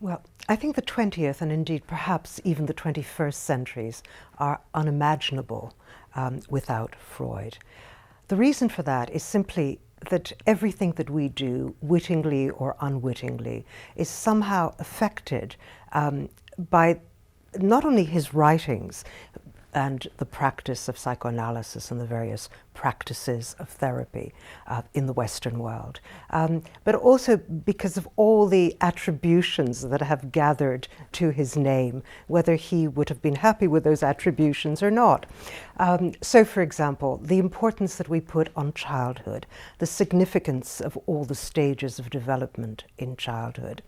Well, I think the 20th and indeed perhaps even the 21st centuries are unimaginable without Freud. The reason for that is simply that everything that we do, wittingly or unwittingly, is somehow affected by not only his writings and the practice of psychoanalysis and the various practices of therapy in the Western world, but also because of all the attributions that have gathered to his name, whether he would have been happy with those attributions or not. So, for example, the importance that we put on childhood, the significance of all the stages of development in childhood,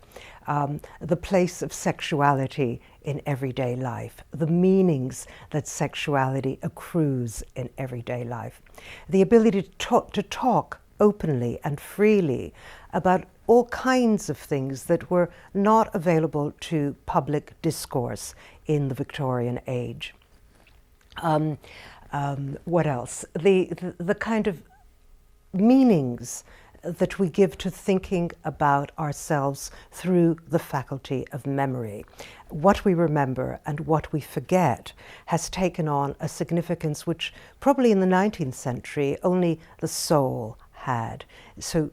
the place of sexuality in everyday life, the meanings that sexuality accrues in everyday life, the ability to talk openly and freely about all kinds of things that were not available to public discourse in the Victorian age. What else? The kind of meanings that we give to thinking about ourselves through the faculty of memory. What we remember and what we forget has taken on a significance which probably in the 19th century only the soul had. So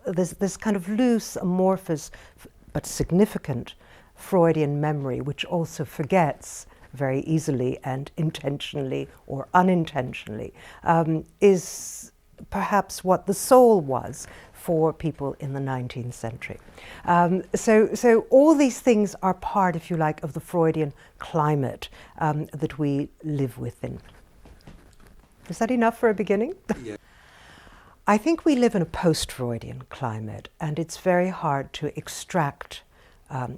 there's this kind of loose, amorphous, but significant Freudian memory which also forgets very easily and intentionally or unintentionally, is perhaps what the soul was for people in the 19th century. So all these things are part, if you like, of the Freudian climate that we live within. Is that enough for a beginning? Yeah. I think we live in a post-Freudian climate, and it's very hard to extract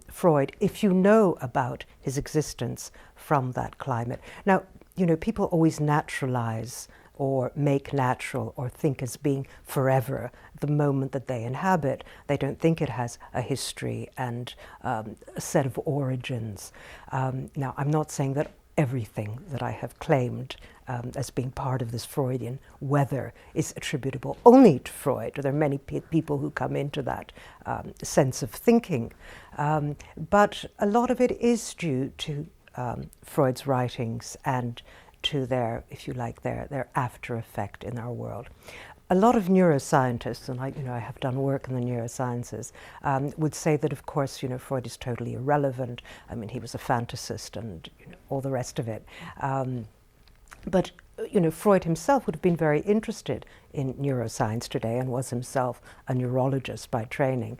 Freud if you know about his existence from that climate. Now, you know, people always naturalize or make natural or think as being forever the moment that they inhabit. They don't think it has a history and a set of origins. Now, I'm not saying that everything that I have claimed as being part of this Freudian weather is attributable only to Freud. There are many people who come into that sense of thinking. But a lot of it is due to Freud's writings and to their, if you like, their after effect in our world. A lot of neuroscientists, and I have done work in the neurosciences, would say that, of course, Freud is totally irrelevant. I mean, he was a fantasist and all the rest of it. But Freud himself would have been very interested in neuroscience today and was himself a neurologist by training.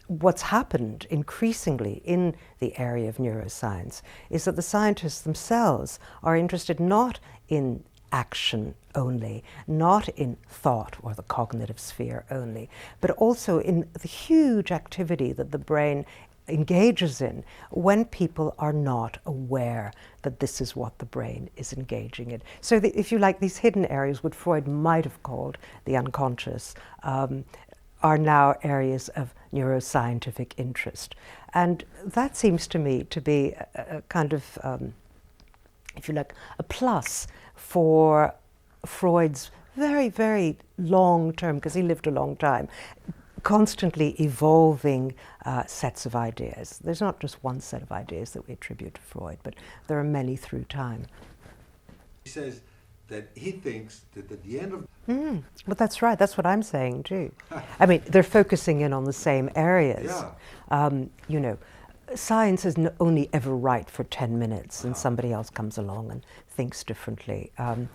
What's happened increasingly in the area of neuroscience is that the scientists themselves are interested not in action only, not in thought or the cognitive sphere only, but also in the huge activity that the brain engages in when people are not aware that this is what the brain is engaging in. So if you like, these hidden areas, what Freud might have called the unconscious, are now areas of neuroscientific interest. And that seems to me to be a kind of, if you like, a plus for Freud's very, very long term, because he lived a long time, constantly evolving sets of ideas. There's not just one set of ideas that we attribute to Freud, but there are many through time. He says that he thinks that at the end of... Well, that's right. That's what I'm saying too. I mean, they're focusing in on the same areas. Yeah. Science is only ever right for 10 minutes and somebody else comes along and thinks differently. And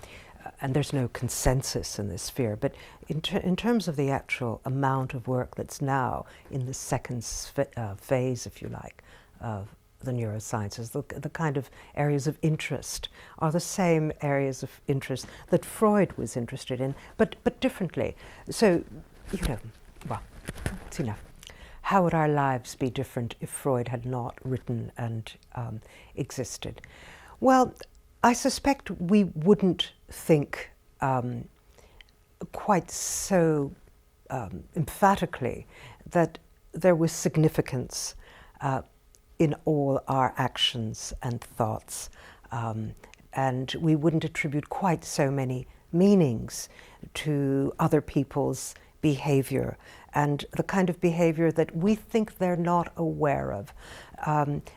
there's no consensus in this sphere. But in terms of the actual amount of work that's now in the second phase, if you like, of the neurosciences, the kind of areas of interest are the same areas of interest that Freud was interested in, but differently. So, well, it's enough. How would our lives be different if Freud had not written and existed? Well, I suspect we wouldn't think quite so emphatically that there was significance in all our actions and thoughts, and we wouldn't attribute quite so many meanings to other people's behavior and the kind of behavior that we think they're not aware of.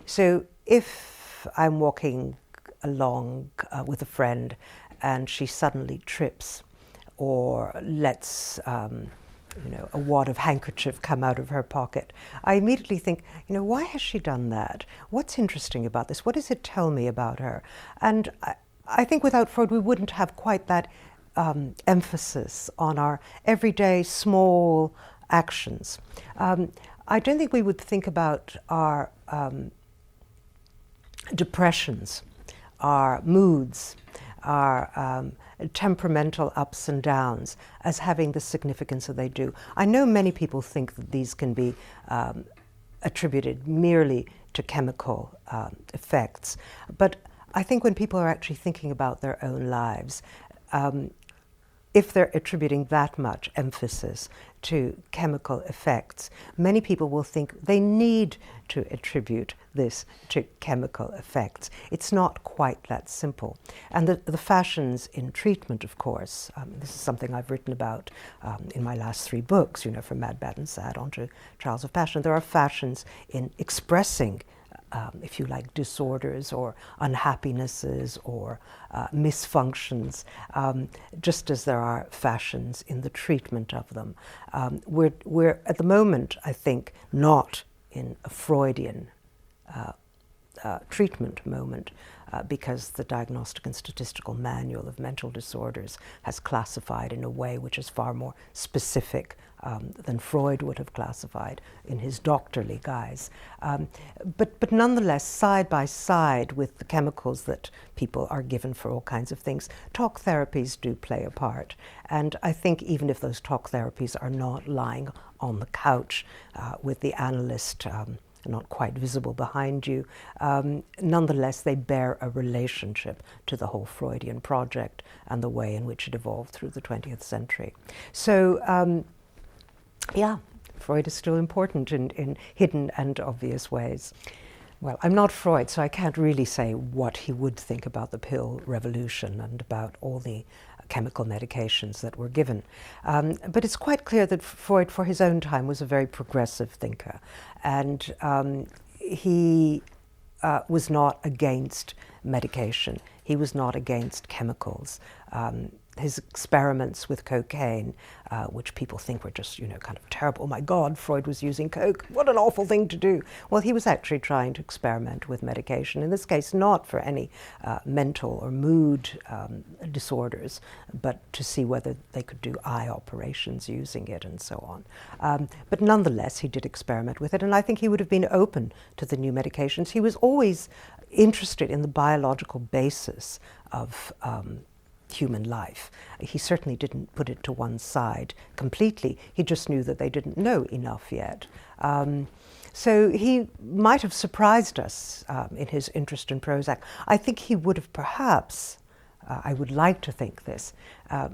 So if I'm walking along with a friend and she suddenly trips or lets a wad of handkerchief come out of her pocket, I immediately think, why has she done that? What's interesting about this? What does it tell me about her? And I think without Freud, we wouldn't have quite that emphasis on our everyday small actions. I don't think we would think about our depressions, our moods, our temperamental ups and downs as having the significance that they do. I know many people think that these can be attributed merely to chemical effects, but I think when people are actually thinking about their own lives, if they're attributing that much emphasis to chemical effects, many people will think they need to attribute this to chemical effects. It's not quite that simple. And the fashions in treatment, of course, this is something I've written about in my last 3 books, from Mad, Bad and Sad on to Trials of Passion. There are fashions in expressing if you like, disorders or unhappinesses or misfunctions, just as there are fashions in the treatment of them. We're at the moment, I think, not in a Freudian treatment moment, because the Diagnostic and Statistical Manual of Mental Disorders has classified in a way which is far more specific than Freud would have classified in his doctorly guise. But nonetheless, side by side with the chemicals that people are given for all kinds of things, talk therapies do play a part. And I think even if those talk therapies are not lying on the couch with the analyst not quite visible behind you, nonetheless they bear a relationship to the whole Freudian project and the way in which it evolved through the 20th century. So yeah, Freud is still important in hidden and obvious ways. Well, I'm not Freud, so I can't really say what he would think about the pill revolution and about all the chemical medications that were given. But it's quite clear that Freud, for his own time, was a very progressive thinker. And he was not against medication. He was not against chemicals. His experiments with cocaine, which people think were just, kind of terrible. Oh my God, Freud was using coke. What an awful thing to do. Well, he was actually trying to experiment with medication, in this case not for any mental or mood disorders, but to see whether they could do eye operations using it and so on. But nonetheless, he did experiment with it, and I think he would have been open to the new medications. He was always interested in the biological basis of human life. He certainly didn't put it to one side completely. He just knew that they didn't know enough yet. So he might have surprised us in his interest in Prozac. I think he would have perhaps, I would like to think this,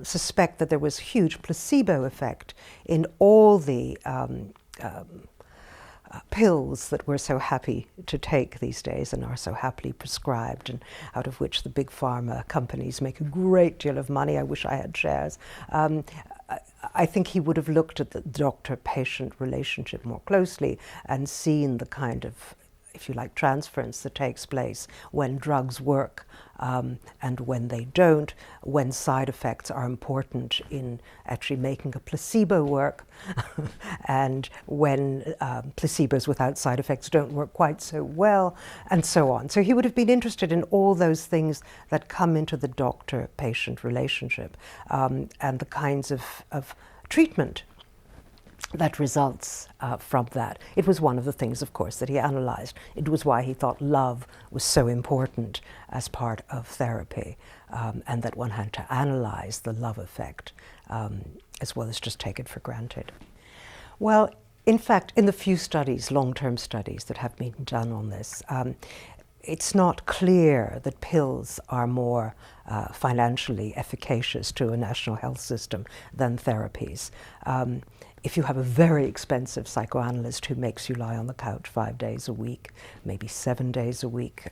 suspect that there was a huge placebo effect in all the pills that we're so happy to take these days and are so happily prescribed, and out of which the big pharma companies make a great deal of money. I wish I had shares. I think he would have looked at the doctor-patient relationship more closely and seen the kind of, if you like, transference that takes place when drugs work and when they don't, when side effects are important in actually making a placebo work, and when placebos without side effects don't work quite so well, and so on. So he would have been interested in all those things that come into the doctor-patient relationship, and the kinds of treatment that results from that. It was one of the things, of course, that he analyzed. It was why he thought love was so important as part of therapy, and that one had to analyze the love effect as well as just take it for granted. Well, in fact, in the few studies, long-term studies that have been done on this, it's not clear that pills are more financially efficacious to a national health system than therapies. if you have a very expensive psychoanalyst who makes you lie on the couch 5 days a week, maybe 7 days a week,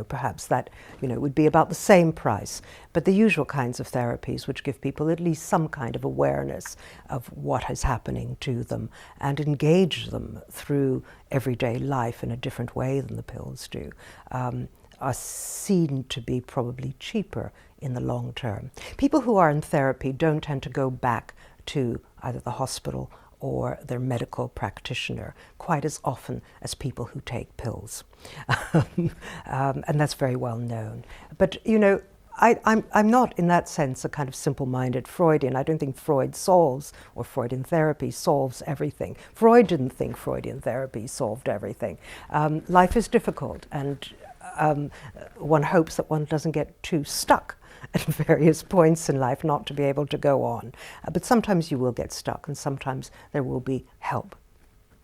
perhaps that, would be about the same price. But the usual kinds of therapies which give people at least some kind of awareness of what is happening to them and engage them through everyday life in a different way than the pills do, are seen to be probably cheaper in the long term. People who are in therapy don't tend to go back to either the hospital or their medical practitioner quite as often as people who take pills. And that's very well known. But, I'm not in that sense a kind of simple-minded Freudian. I don't think Freud solves, or Freudian therapy solves everything. Freud didn't think Freudian therapy solved everything. Life is difficult, and one hopes that one doesn't get too stuck at various points in life, not to be able to go on. But sometimes you will get stuck, and sometimes there will be help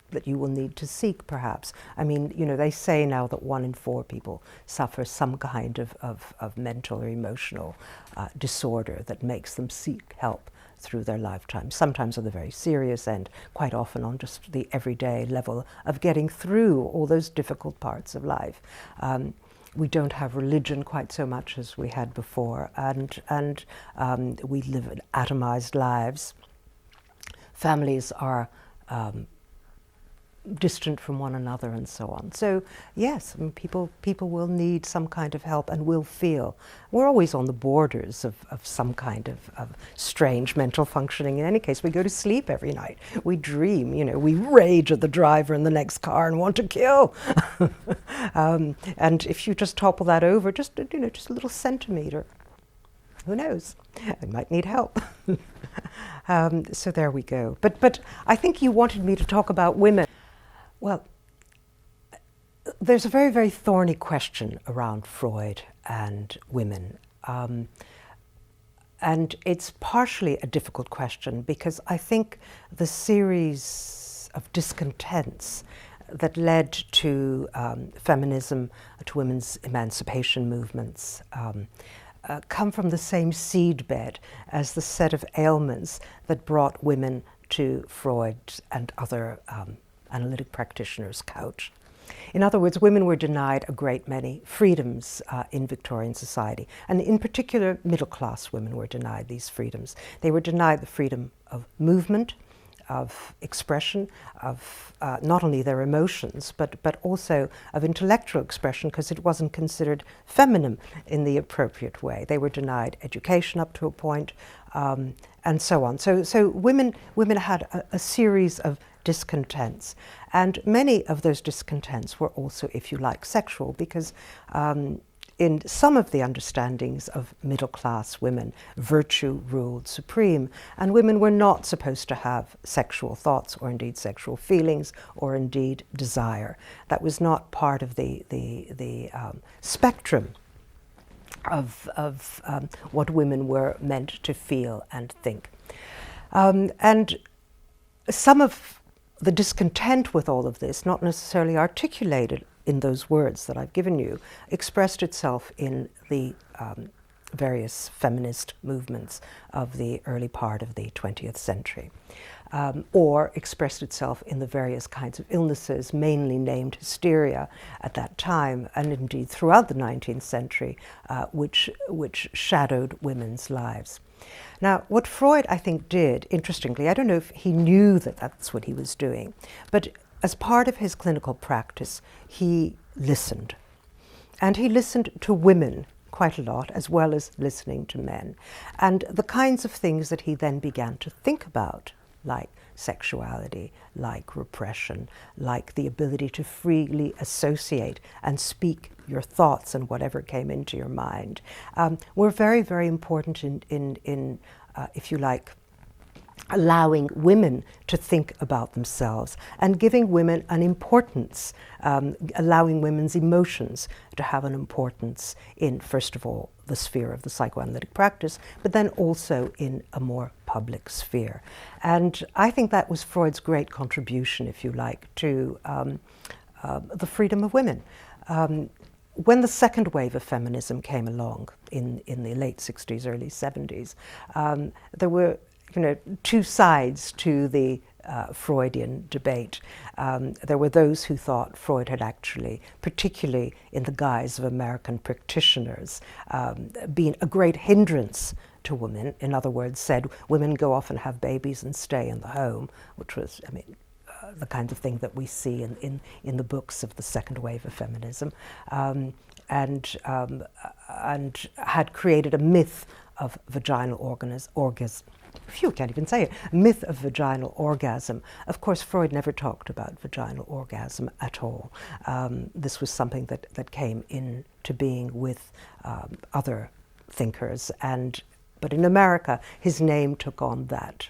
that you will need to seek, perhaps. I mean, they say now that 1 in 4 people suffer some kind of mental or emotional disorder that makes them seek help through their lifetime, sometimes on the very serious end, quite often on just the everyday level of getting through all those difficult parts of life. We don't have religion quite so much as we had before, and we live atomized lives. Families are distant from one another and so on. So yes, I mean, people will need some kind of help and will feel. We're always on the borders of some kind of strange mental functioning. In any case, we go to sleep every night. We dream, we rage at the driver in the next car and want to kill. And if you just topple that over, just a little centimeter, who knows? I might need help. So there we go. But I think you wanted me to talk about women. Well, there's a very, very thorny question around Freud and women. And it's partially a difficult question because I think the series of discontents that led to feminism, to women's emancipation movements, come from the same seedbed as the set of ailments that brought women to Freud and other analytic practitioners' couch. In other words, women were denied a great many freedoms in Victorian society, and in particular, middle-class women were denied these freedoms. They were denied the freedom of movement, of expression, of not only their emotions, but also of intellectual expression, because it wasn't considered feminine in the appropriate way. They were denied education up to a point, and so on. So women had a series of discontents, and many of those discontents were also, if you like, sexual, because in some of the understandings of middle-class women, virtue ruled supreme, and women were not supposed to have sexual thoughts or indeed sexual feelings or indeed desire. That was not part of the spectrum of what women were meant to feel and think. And some of the discontent with all of this, not necessarily articulated in those words that I've given you, expressed itself in the various feminist movements of the early part of the 20th century, or expressed itself in the various kinds of illnesses, mainly named hysteria at that time, and indeed throughout the 19th century, which shadowed women's lives. Now, what Freud, I think, did, interestingly, I don't know if he knew that that's what he was doing, but as part of his clinical practice, he listened. And he listened to women quite a lot, as well as listening to men. And the kinds of things that he then began to think about, like sexuality, like repression, like the ability to freely associate and speak your thoughts and whatever came into your mind, were very, very important in if you like, allowing women to think about themselves and giving women an importance, allowing women's emotions to have an importance in, first of all, the sphere of the psychoanalytic practice, but then also in a more public sphere. And I think that was Freud's great contribution, if you like, to the freedom of women. When the second wave of feminism came along in the late 60s, early 70s, there were two sides to the Freudian debate. There were those who thought Freud had actually, particularly in the guise of American practitioners, been a great hindrance to women. In other words, said women go off and have babies and stay in the home, which was, the kind of thing that we see in the books of the second wave of feminism, and had created a myth of vaginal orgasm. Phew, can't even say it. Myth of vaginal orgasm. Of course, Freud never talked about vaginal orgasm at all. This was something that came into being with other thinkers, but in America, his name took on that,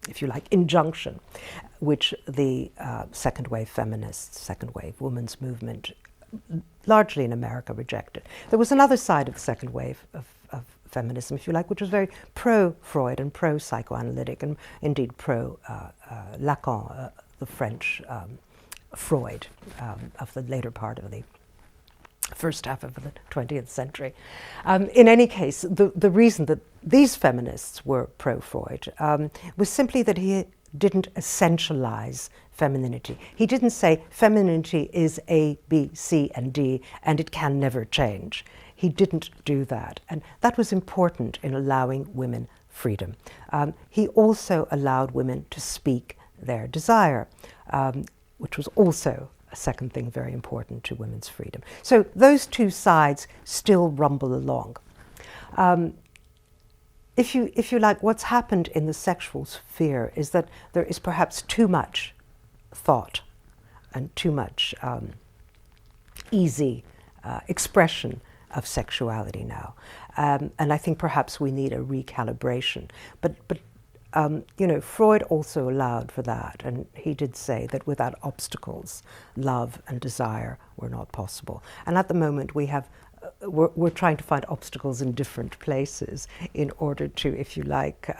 if you like, injunction, which the second wave feminists, second wave women's movement, largely in America, rejected. There was another side of the second wave of feminism, if you like, which was very pro-Freud and pro-psychoanalytic, and indeed pro-Lacan, the French Freud of the later part of the first half of the 20th century. In any case, the reason that these feminists were pro-Freud was simply that he didn't essentialize femininity. He didn't say femininity is A, B, C, and D, and it can never change. He didn't do that, and that was important in allowing women freedom. He also allowed women to speak their desire, which was also a second thing very important to women's freedom. So those two sides still rumble along. If you like, what's happened in the sexual sphere is that there is perhaps too much thought and too much easy expression of sexuality now. And I think perhaps we need a recalibration. But Freud also allowed for that, and he did say that without obstacles, love and desire were not possible. And at the moment we're trying to find obstacles in different places in order to, if you like,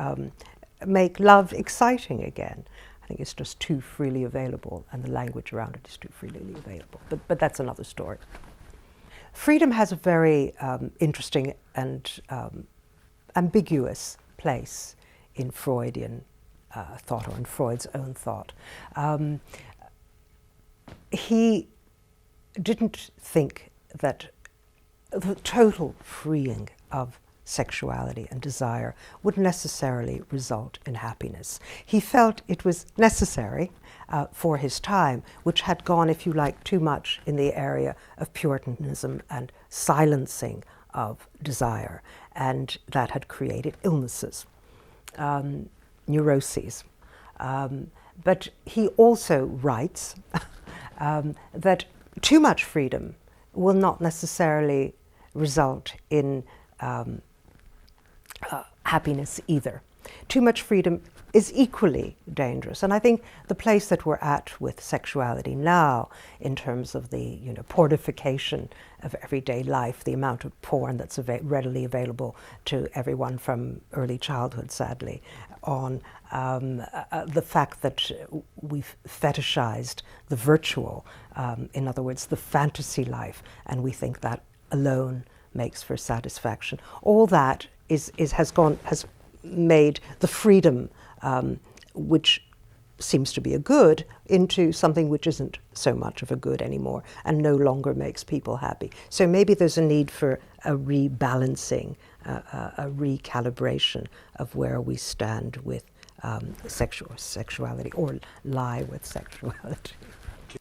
make love exciting again. I think it's just too freely available, and the language around it is too freely available. But that's another story. Freedom has a very interesting and ambiguous place in Freudian thought, or in Freud's own thought. He didn't think that the total freeing of sexuality and desire would necessarily result in happiness. He felt it was necessary for his time, which had gone, if you like, too much in the area of Puritanism and silencing of desire, and that had created illnesses, neuroses. But he also writes that too much freedom will not necessarily result in happiness either. Too much freedom is equally dangerous. And I think the place that we're at with sexuality now, in terms of the pornification of everyday life, the amount of porn that's readily available to everyone from early childhood, sadly, on the fact that we've fetishized the virtual, in other words, the fantasy life, and we think that alone makes for satisfaction. All that has made the freedom, which seems to be a good, into something which isn't so much of a good anymore and no longer makes people happy. So maybe there's a need for a rebalancing, a recalibration of where we stand with sexuality, or lie with sexuality.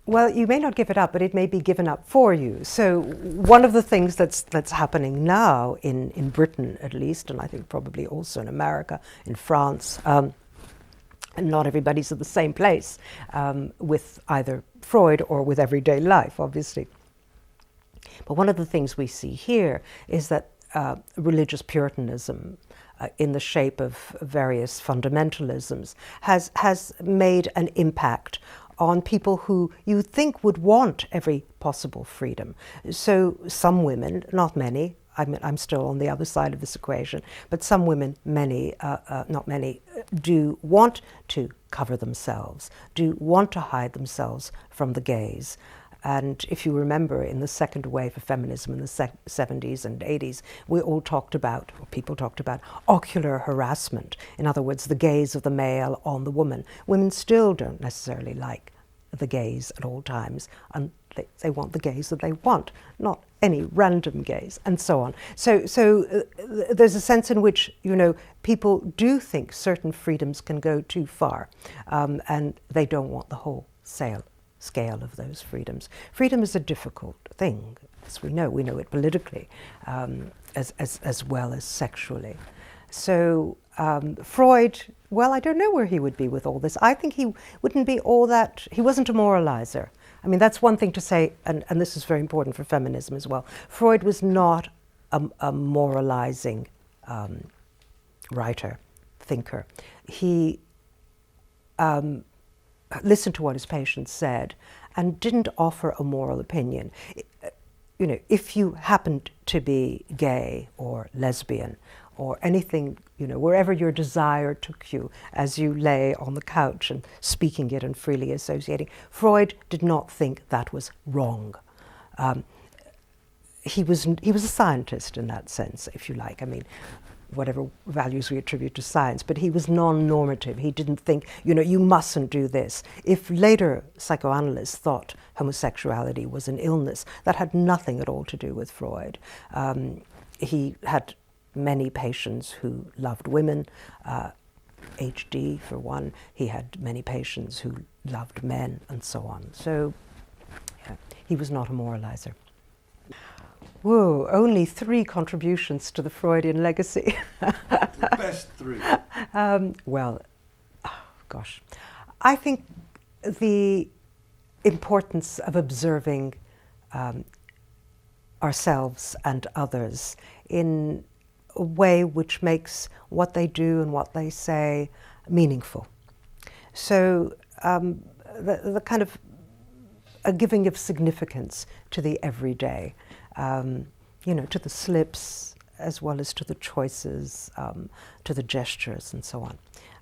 Well, you may not give it up, but it may be given up for you. So one of the things that's happening now in Britain, at least, and I think probably also in America, in France, and not everybody's at the same place with either Freud or with everyday life, obviously. But one of the things we see here is that religious Puritanism, in the shape of various fundamentalisms, has made an impact on people who you think would want every possible freedom. So some women, not many, I'm still on the other side of this equation, but some women, not many, do want to cover themselves, do want to hide themselves from the gaze, And if you remember, in the second wave of feminism in the 70s and 80s, we all talked about, or people talked about, ocular harassment. In other words, the gaze of the male on the woman. Women still don't necessarily like the gaze at all times, and they want the gaze that they want, not any random gaze, and so on. So there's a sense in which, you know, people do think certain freedoms can go too far, and they don't want the whole scale of those freedoms. Freedom is a difficult thing, as we know. We know it politically, as well as sexually. So Freud, well, I don't know where he would be with all this. I think he wouldn't be all that, he wasn't a moralizer. I mean, that's one thing to say, and this is very important for feminism as well. Freud was not a moralizing writer, thinker. He listened to what his patients said and didn't offer a moral opinion. You know, if you happened to be gay or lesbian or anything, you know, wherever your desire took you as you lay on the couch and speaking it and freely associating, Freud did not think that was wrong. He was a scientist in that sense, if you like. I mean, whatever values we attribute to science, but he was non-normative. He didn't think, you know, you mustn't do this. If later psychoanalysts thought homosexuality was an illness, that had nothing at all to do with Freud. He had many patients who loved women, HD for one. He had many patients who loved men, and so on. So yeah, he was not a moralizer. Whoa, only 3 contributions to the Freudian legacy. The best 3. Well, oh, gosh. I think the importance of observing ourselves and others in a way which makes what they do and what they say meaningful. So the kind of a giving of significance to the everyday. You know, to the slips as well as to the choices, to the gestures and so on.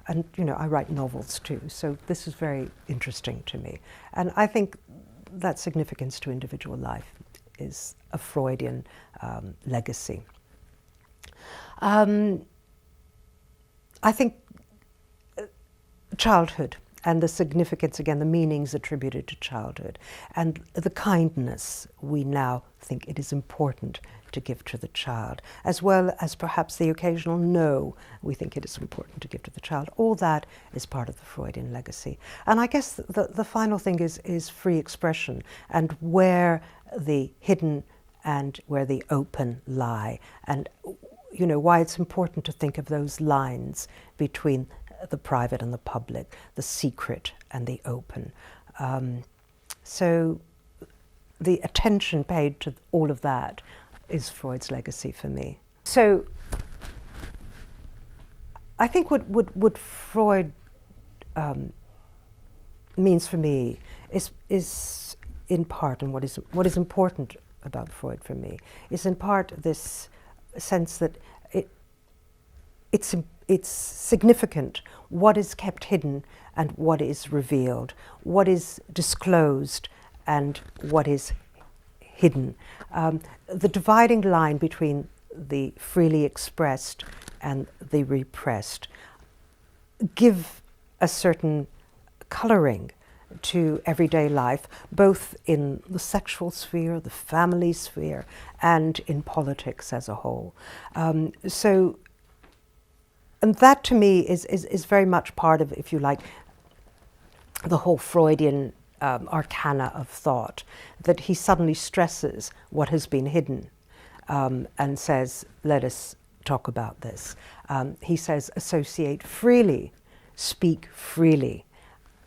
And, you know, I write novels too, so this is very interesting to me. And I think that significance to individual life is a Freudian legacy. I think childhood and the significance, again, the meanings attributed to childhood, and the kindness we now think it is important to give to the child, as well as perhaps the occasional no we think it is important to give to the child. All that is part of the Freudian legacy. And I guess the final thing is free expression, and where the hidden and where the open lie, and, you know, why it's important to think of those lines between the private and the public, the secret and the open. So the attention paid to all of that is Freud's legacy for me. So I think what Freud means for me is in part, and what is important about Freud for me is in part this sense that it's significant what is kept hidden and what is revealed, what is disclosed and what is hidden. The dividing line between the freely expressed and the repressed give a certain coloring to everyday life, both in the sexual sphere, the family sphere, and in politics as a whole. And that to me is very much part of, if you like, the whole Freudian arcana of thought, that he suddenly stresses what has been hidden and says, let us talk about this. He says, associate freely, speak freely,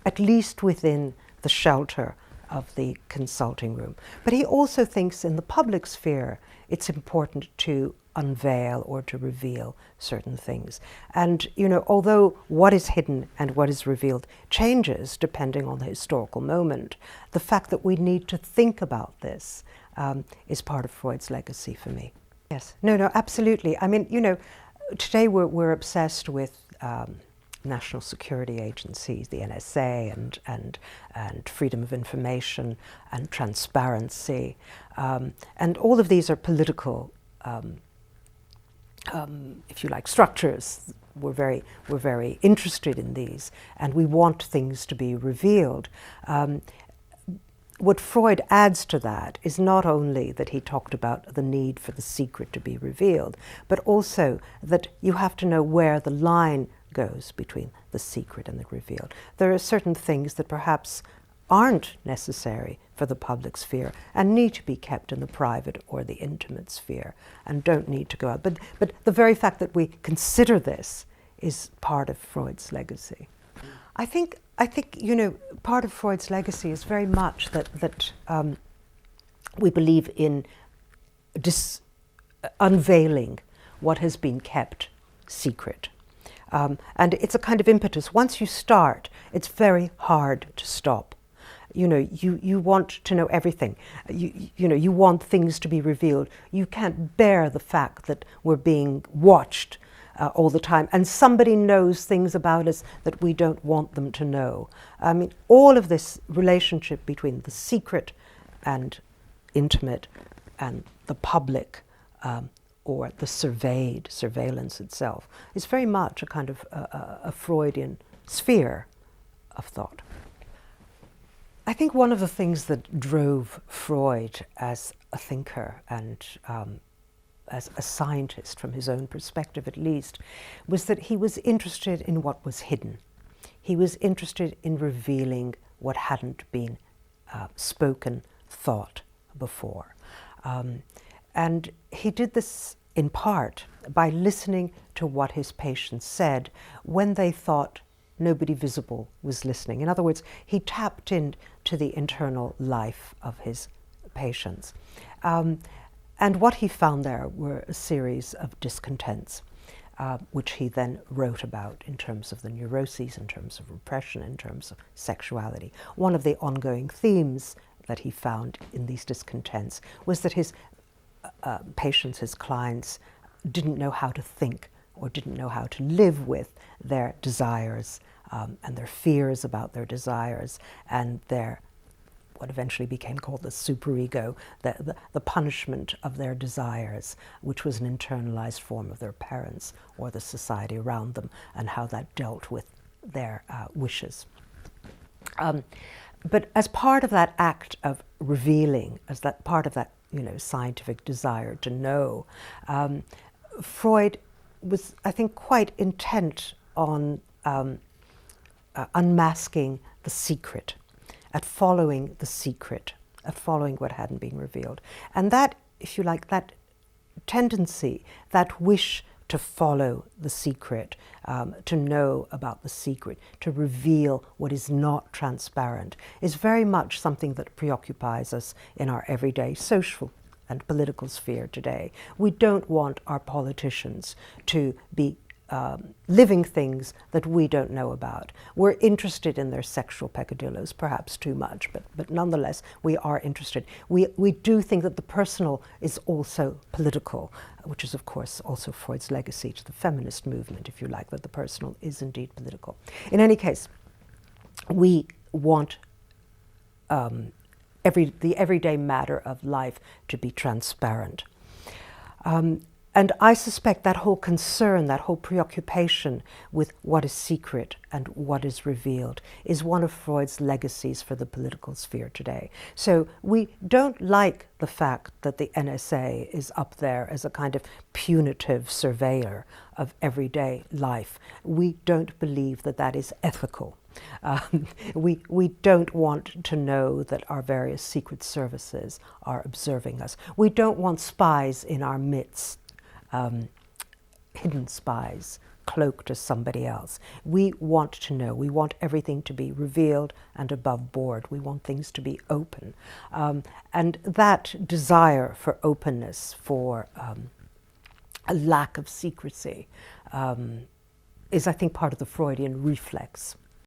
at least within the shelter of the consulting room. But he also thinks in the public sphere it's important to unveil or to reveal certain things. And, you know, although what is hidden and what is revealed changes depending on the historical moment, the fact that we need to think about this is part of Freud's legacy for me. Yes, no, absolutely. I mean, you know, today we're obsessed with national security agencies, the NSA and freedom of information and transparency. And all of these are political, if you like, structures. We're very interested in these, and we want things to be revealed. What Freud adds to that is not only that he talked about the need for the secret to be revealed, but also that you have to know where the line goes between the secret and the revealed. There are certain things that perhaps aren't necessary for the public sphere and need to be kept in the private or the intimate sphere and don't need to go out. But the very fact that we consider this is part of Freud's legacy. I think part of Freud's legacy is very much that we believe in unveiling what has been kept secret. And it's a kind of impetus. Once you start, it's very hard to stop. You want to know everything. You want things to be revealed. You can't bear the fact that we're being watched all the time, and somebody knows things about us that we don't want them to know. I mean, all of this relationship between the secret and intimate and the public, or the surveillance itself, is very much a kind of a Freudian sphere of thought. I think one of the things that drove Freud as a thinker and as a scientist, from his own perspective at least, was that he was interested in what was hidden. He was interested in revealing what hadn't been spoken, thought before. And he did this in part by listening to what his patients said when they thought nobody visible was listening. In other words, he tapped into the internal life of his patients. And what he found there were a series of discontents, which he then wrote about in terms of the neuroses, in terms of repression, in terms of sexuality. One of the ongoing themes that he found in these discontents was that his patients, his clients, didn't know how to think or didn't know how to live with their desires and their fears about their desires and their what eventually became called the superego, the punishment of their desires, which was an internalized form of their parents or the society around them, and how that dealt with their wishes. But as part of that act of revealing, as that part of that scientific desire to know, Freud was, I think, quite intent on unmasking the secret, at following the secret, at following what hadn't been revealed. And that, if you like, that tendency, that wish to follow the secret, to know about the secret, to reveal what is not transparent, is very much something that preoccupies us in our everyday social and political sphere today. We don't want our politicians to be living things that we don't know about. We're interested in their sexual peccadillos, perhaps too much, but nonetheless, we are interested. We do think that the personal is also political, which is, of course, also Freud's legacy to the feminist movement, if you like, that the personal is indeed political. In any case, we want the everyday matter of life to be transparent. And I suspect that whole concern, that whole preoccupation with what is secret and what is revealed is one of Freud's legacies for the political sphere today. So we don't like the fact that the NSA is up there as a kind of punitive surveyor of everyday life. We don't believe that that is ethical. We don't want to know that our various secret services are observing us. We don't want spies in our midst. Hidden spies, cloaked as somebody else. We want to know. We want everything to be revealed and above board. We want things to be open. And that desire for openness, for a lack of secrecy, is, I think, part of the Freudian reflex.